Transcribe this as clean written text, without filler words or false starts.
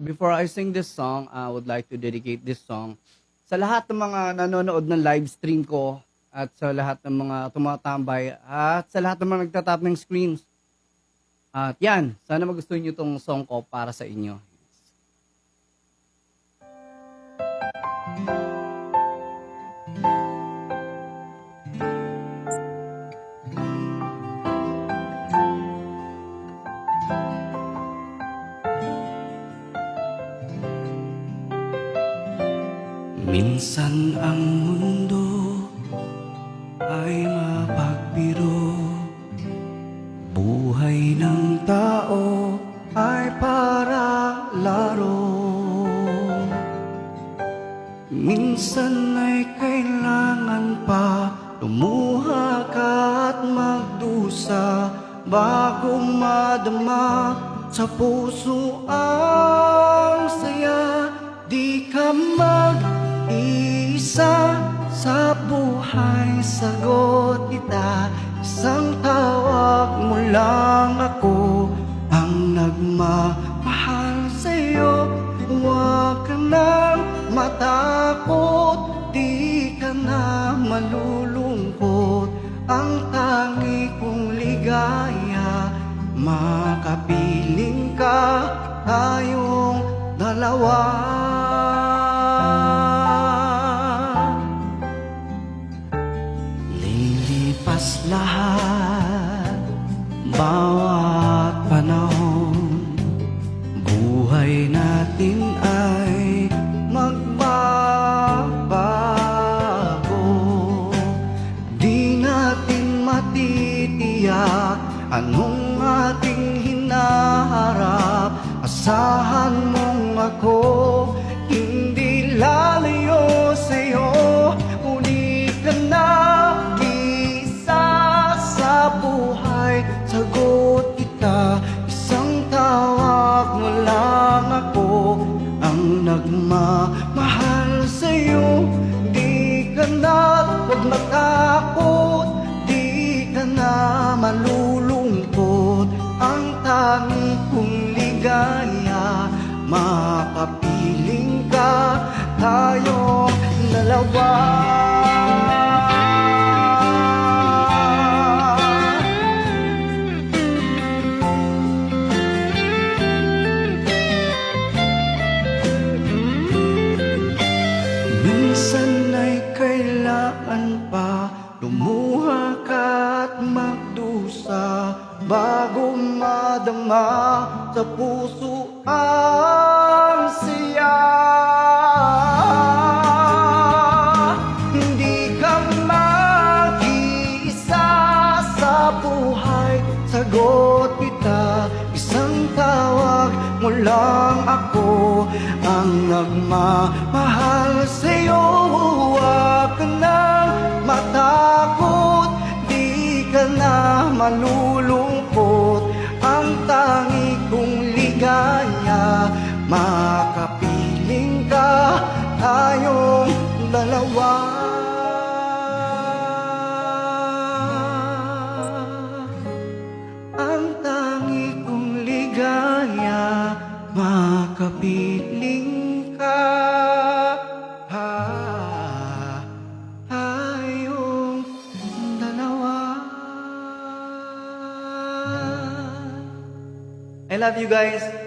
Before I sing this song, I would like to dedicate this song sa lahat ng mga nanonood ng live stream ko at sa lahat ng mga tumatambay at sa lahat ng mga nagtatap ng screens. At yan, sana magustuhan nyo tong song ko para sa inyo. Minsan ang mundo ay mapagbiro, buhay ng tao ay para laro. Minsan ay kailangan pa lumuha ka at magdusa bago madama sa puso ang saya. Di ka mag-isa sa buhay, sagot kita. Isang tawag mo lang ako ang nagmamahal sa'yo. Huwag ka nang matakot, di ka na malulungkot. Ang tangi kong ligaya, makapiling ka, tayong dalawa. Lilipas lahat, bawat panahon, buhay natin ay magbabago. Di natin matitiyak anong ating hinaharap. Asahan mong ako hindi lalayo sa'yo. Uli ka na, isa sa buhay, sagot kita. Isang tawag mo lang ako ang nagmamahal sa'yo. Di ka na, huwag matakot, di ka na malulungkot. Ang tangi kong ligaya, makapiling ka, tayong dalawa. Minsan ay kailangan pa lumuha ka at magdusa bago madama sa puso ang siya. Hindi ka mag-iisa sa buhay, sagot kita. Isang tawag mo lang ako ang nagmamahal sa'yo. Huwag ka nang matakot, di ka na malulungkot. Ang tangi kong ligaya, makapiling ka, tayong dalawa. Ang tangi kong ligaya, makapiling ka, tayong dalawa. I love you guys.